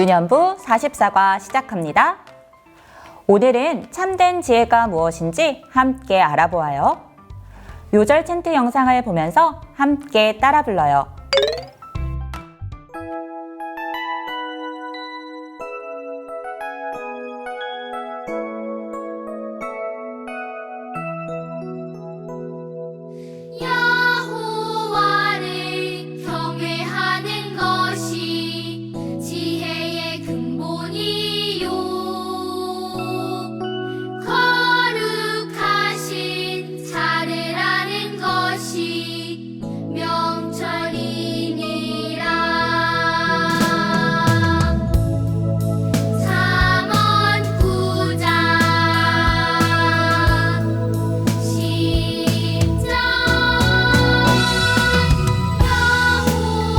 유년부 44과 시작합니다. 오늘은 참된 지혜가 무엇인지 함께 알아보아요. 요절 챈트 영상을 보면서 함께 따라 불러요. 여호와를 경외하는 것이 지혜의 근본이요 거룩하신 자를 아는 것이 명철이니라. 잠언 9장 10절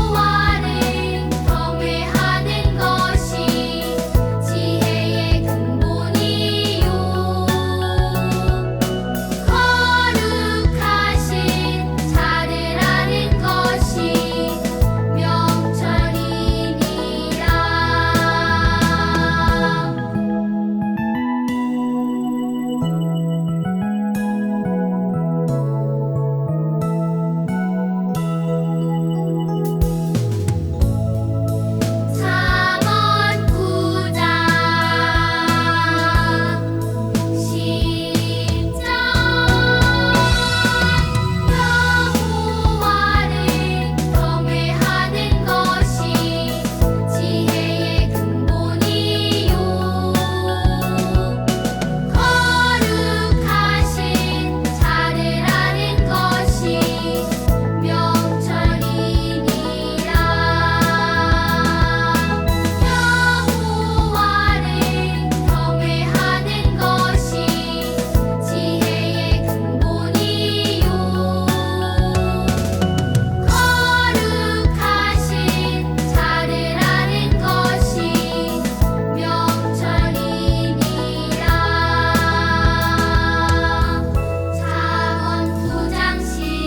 여호와를 경외하는 것이 지혜의 근본이요 거룩하신 자를 아는 것이 명철이니라. 잠언 9장 10절 여호와를 경외하는 것이 지혜의 근본이요 거룩하신 자를 아는 것이 명철이니라. 여호와를 경외하는 것이 지혜의 근본이요 거룩하신 자를 아는 것이 명철이니라. 잠언 9장 10절.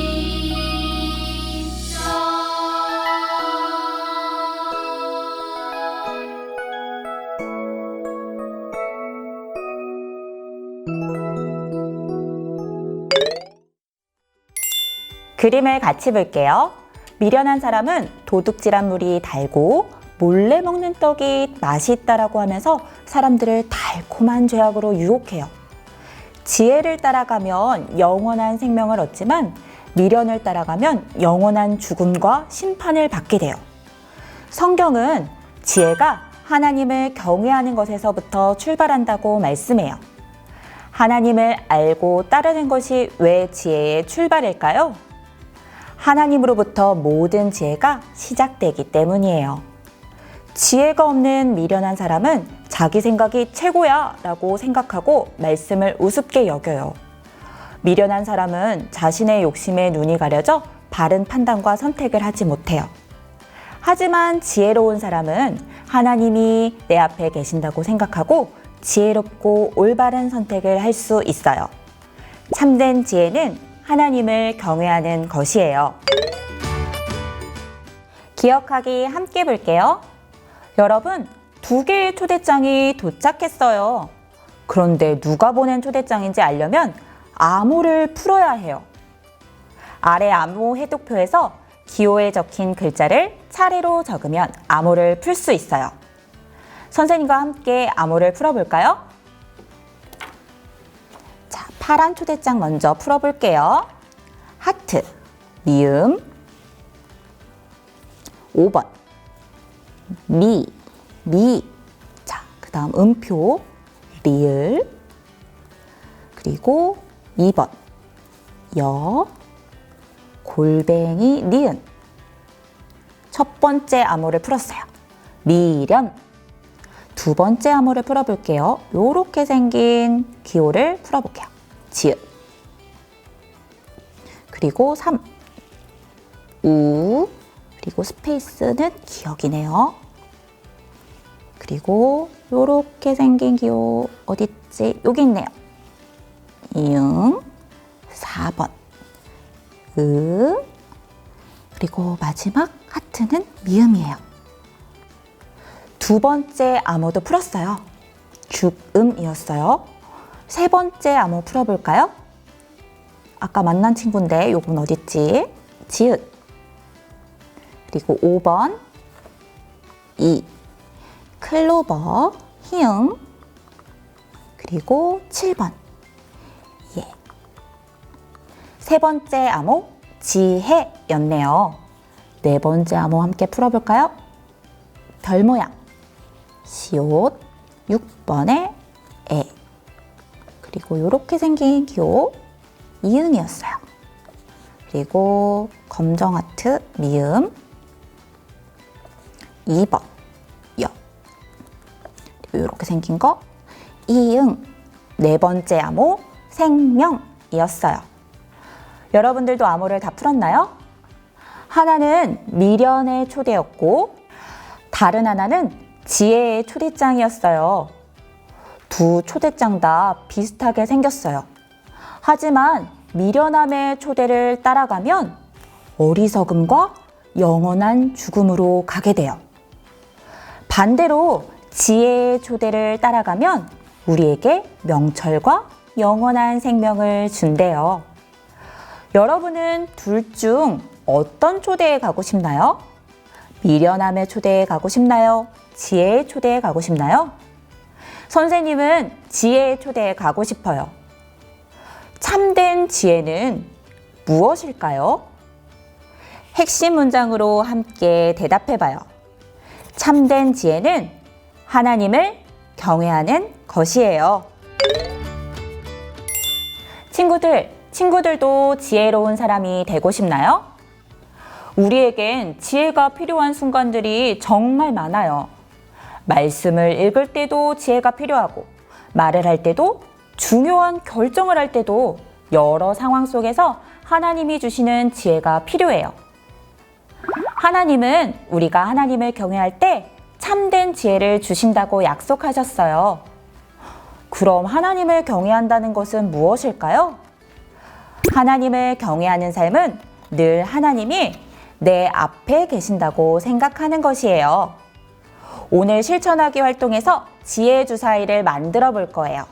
그림을 같이 볼게요. 미련한 사람은 도둑질한 물이 달고 몰래 먹는 떡이 맛이 있다라고 하면서 사람들을 달콤한 죄악으로 유혹해요. 지혜를 따라가면 영원한 생명을 얻지만 미련을 따라가면 영원한 죽음과 심판을 받게 돼요. 성경은 지혜가 하나님을 경외하는 것에서부터 출발한다고 말씀해요. 하나님을 알고 따르는 것이 왜 지혜의 출발일까요? 하나님으로부터 모든 지혜가 시작되기 때문이에요. 지혜가 없는 미련한 사람은 자기 생각이 최고야 라고 생각하고 말씀을 우습게 여겨요. 미련한 사람은 자신의 욕심에 눈이 가려져 바른 판단과 선택을 하지 못해요. 하지만 지혜로운 사람은 하나님이 내 앞에 계신다고 생각하고 지혜롭고 올바른 선택을 할 수 있어요. 참된 지혜는 하나님을 경외하는 것이에요. 기억하기 함께 볼게요. 여러분, 2개의 초대장이 도착했어요. 그런데 누가 보낸 초대장인지 알려면 암호를 풀어야 해요. 아래 암호 해독표에서 기호에 적힌 글자를 차례로 적으면 암호를 풀 수 있어요. 선생님과 함께 암호를 풀어볼까요? 자, 파란 초대장 먼저 풀어볼게요. 하트, 미음, 5번, 미. 자, 그 다음 음표, 리을, 그리고 2번, 여, 골뱅이, 니은. 첫 번째 암호를 풀었어요. 미련. 두 번째 암호를 풀어볼게요. 요렇게 생긴 기호를 풀어볼게요. 지읒. 그리고 3. 우. 그리고 스페이스는 기억이네요. 그리고 요렇게 생긴 기호 어딨지? 여기 있네요. 이응. 4번. 그리고 마지막 하트는 미음이에요. 두 번째 암호도 풀었어요. 죽음이었어요. 세 번째 암호 풀어볼까요? 아까 만난 친구인데 요건 어딨지? 지읒. 그리고 5번 이, 클로버, 희응. 그리고 7번 예. 세 번째 암호 지혜였네요. 네 번째 암호 함께 풀어볼까요? 별 모양, 시옷, 6번에 에. 그리고 이렇게 생긴 기호, 이응이었어요. 그리고 검정 하트, 미음, 2번, 여. 그리고 이렇게 생긴 거, 이응. 네 번째 암호, 생명이었어요. 여러분들도 암호를 다 풀었나요? 하나는 미련의 초대였고, 다른 하나는 지혜의 초대장이었어요. 두 초대장 다 비슷하게 생겼어요. 하지만 미련함의 초대를 따라가면 어리석음과 영원한 죽음으로 가게 돼요. 반대로 지혜의 초대를 따라가면 우리에게 명철과 영원한 생명을 준대요. 여러분은 둘 중 어떤 초대에 가고 싶나요? 미련함의 초대에 가고 싶나요? 지혜의 초대에 가고 싶나요? 선생님은 지혜의 초대에 가고 싶어요. 참된 지혜는 무엇일까요? 핵심 문장으로 함께 대답해봐요. 참된 지혜는 하나님을 경외하는 것이에요. 친구들도 지혜로운 사람이 되고 싶나요? 우리에겐 지혜가 필요한 순간들이 정말 많아요. 말씀을 읽을 때도 지혜가 필요하고, 말을 할 때도, 중요한 결정을 할 때도 여러 상황 속에서 하나님이 주시는 지혜가 필요해요. 하나님은 우리가 하나님을 경외할 때 참된 지혜를 주신다고 약속하셨어요. 그럼 하나님을 경외한다는 것은 무엇일까요? 하나님을 경외하는 삶은 늘 하나님이 내 앞에 계신다고 생각하는 것이에요. 오늘 실천하기 활동에서 지혜 주사위를 만들어 볼 거예요.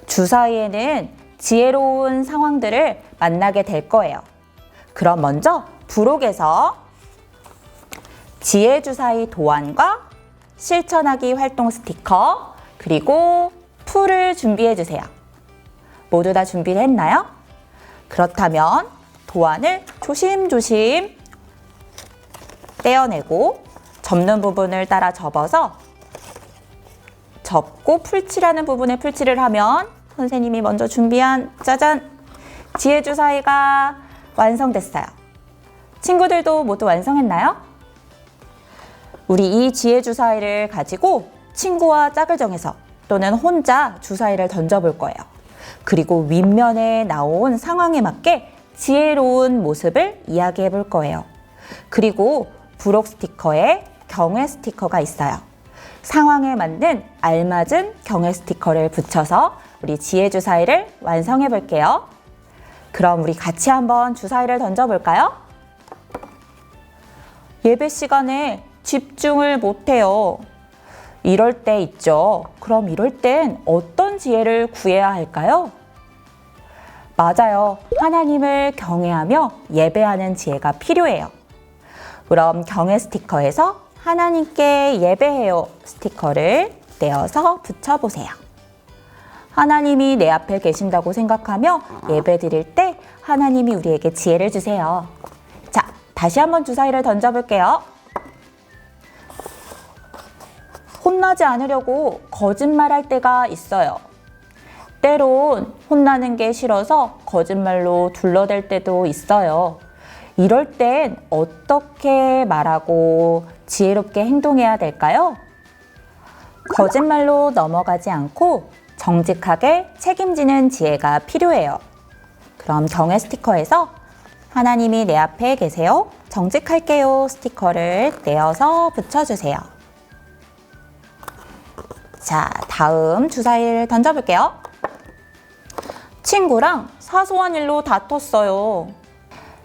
주사위에는 지혜로운 상황들을 만나게 될 거예요. 그럼 먼저 부록에서 지혜 주사위 도안과 실천하기 활동 스티커 그리고 풀을 준비해 주세요. 모두 다 준비를 했나요? 그렇다면 도안을 조심조심 떼어내고 접는 부분을 따라 접어서 접고 풀칠하는 부분에 풀칠을 하면 선생님이 먼저 준비한 짜잔! 지혜 주사위가 완성됐어요. 친구들도 모두 완성했나요? 우리 이 지혜 주사위를 가지고 친구와 짝을 정해서 또는 혼자 주사위를 던져볼 거예요. 그리고 윗면에 나온 상황에 맞게 지혜로운 모습을 이야기해 볼 거예요. 그리고 부록 스티커에 경외 스티커가 있어요. 상황에 맞는 알맞은 경외 스티커를 붙여서 우리 지혜 주사위를 완성해 볼게요. 그럼 우리 같이 한번 주사위를 던져볼까요? 예배 시간에 집중을 못해요. 이럴 때 있죠. 그럼 이럴 땐 어떤 지혜를 구해야 할까요? 맞아요. 하나님을 경외하며 예배하는 지혜가 필요해요. 그럼 경외 스티커에서 하나님께 예배해요 스티커를 떼어서 붙여보세요. 하나님이 내 앞에 계신다고 생각하며 예배 드릴 때 하나님이 우리에게 지혜를 주세요. 자, 다시 한번 주사위를 던져볼게요. 혼나지 않으려고 거짓말할 때가 있어요. 때론 혼나는 게 싫어서 거짓말로 둘러댈 때도 있어요. 이럴 땐 어떻게 말하고 지혜롭게 행동해야 될까요? 거짓말로 넘어가지 않고 정직하게 책임지는 지혜가 필요해요. 그럼 경외 스티커에서 하나님이 내 앞에 계세요. 정직할게요 스티커를 떼어서 붙여주세요. 자, 다음 주사위를 던져볼게요. 친구랑 사소한 일로 다퉜어요.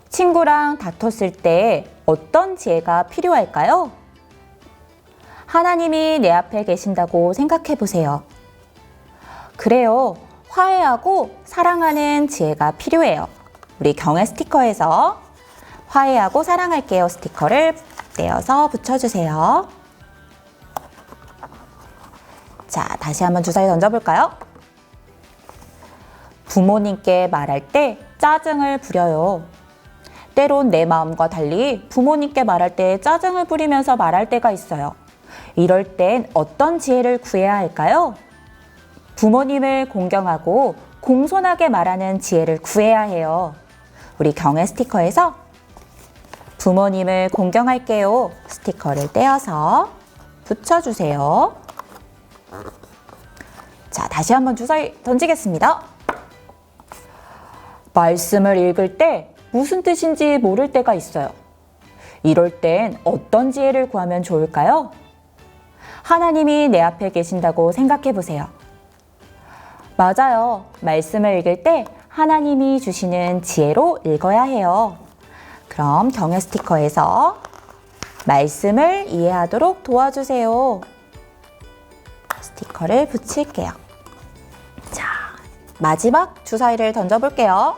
친구랑 다퉜을 때 어떤 지혜가 필요할까요? 하나님이 내 앞에 계신다고 생각해 보세요. 그래요. 화해하고 사랑하는 지혜가 필요해요. 우리 경외 스티커에서 화해하고 사랑할게요 스티커를 떼어서 붙여주세요. 자, 다시 한번 주사위 던져볼까요? 부모님께 말할 때 짜증을 부려요. 때론 내 마음과 달리 부모님께 말할 때 짜증을 부리면서 말할 때가 있어요. 이럴 땐 어떤 지혜를 구해야 할까요? 부모님을 공경하고 공손하게 말하는 지혜를 구해야 해요. 우리 경외 스티커에서 부모님을 공경할게요 스티커를 떼어서 붙여주세요. 자, 다시 한번 주사위 던지겠습니다. 말씀을 읽을 때 무슨 뜻인지 모를 때가 있어요. 이럴 땐 어떤 지혜를 구하면 좋을까요? 하나님이 내 앞에 계신다고 생각해 보세요. 맞아요. 말씀을 읽을 때 하나님이 주시는 지혜로 읽어야 해요. 그럼 경외 스티커에서 말씀을 이해하도록 도와주세요 스티커를 붙일게요. 자, 마지막 주사위를 던져볼게요.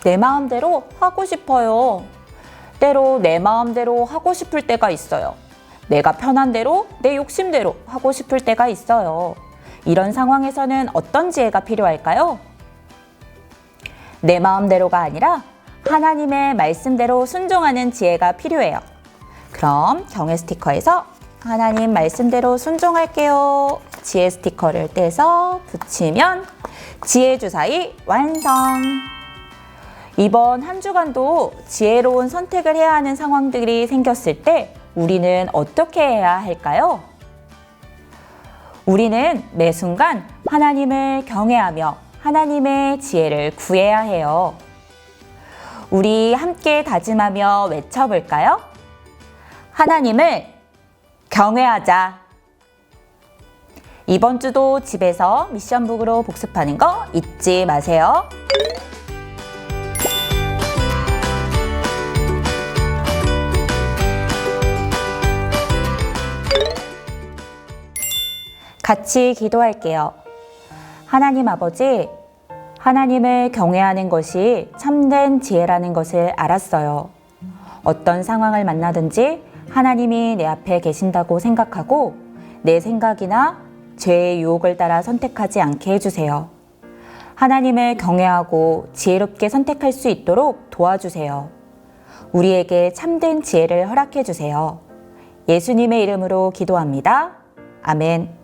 내 마음대로 하고 싶어요. 때로 내 마음대로 하고 싶을 때가 있어요. 내가 편한 대로, 내 욕심대로 하고 싶을 때가 있어요. 이런 상황에서는 어떤 지혜가 필요할까요? 내 마음대로가 아니라 하나님의 말씀대로 순종하는 지혜가 필요해요. 그럼 경외 스티커에서 하나님 말씀대로 순종할게요 지혜 스티커를 떼서 붙이면 지혜 주사위 완성! 이번 한 주간도 지혜로운 선택을 해야 하는 상황들이 생겼을 때 우리는 어떻게 해야 할까요? 우리는 매 순간 하나님을 경외하며 하나님의 지혜를 구해야 해요. 우리 함께 다짐하며 외쳐볼까요? 하나님을 경외하자. 이번 주도 집에서 미션북으로 복습하는 거 잊지 마세요. 같이 기도할게요. 하나님 아버지, 하나님을 경외하는 것이 참된 지혜라는 것을 알았어요. 어떤 상황을 만나든지 하나님이 내 앞에 계신다고 생각하고 내 생각이나 죄의 유혹을 따라 선택하지 않게 해주세요. 하나님을 경외하고 지혜롭게 선택할 수 있도록 도와주세요. 우리에게 참된 지혜를 허락해 주세요. 예수님의 이름으로 기도합니다. 아멘.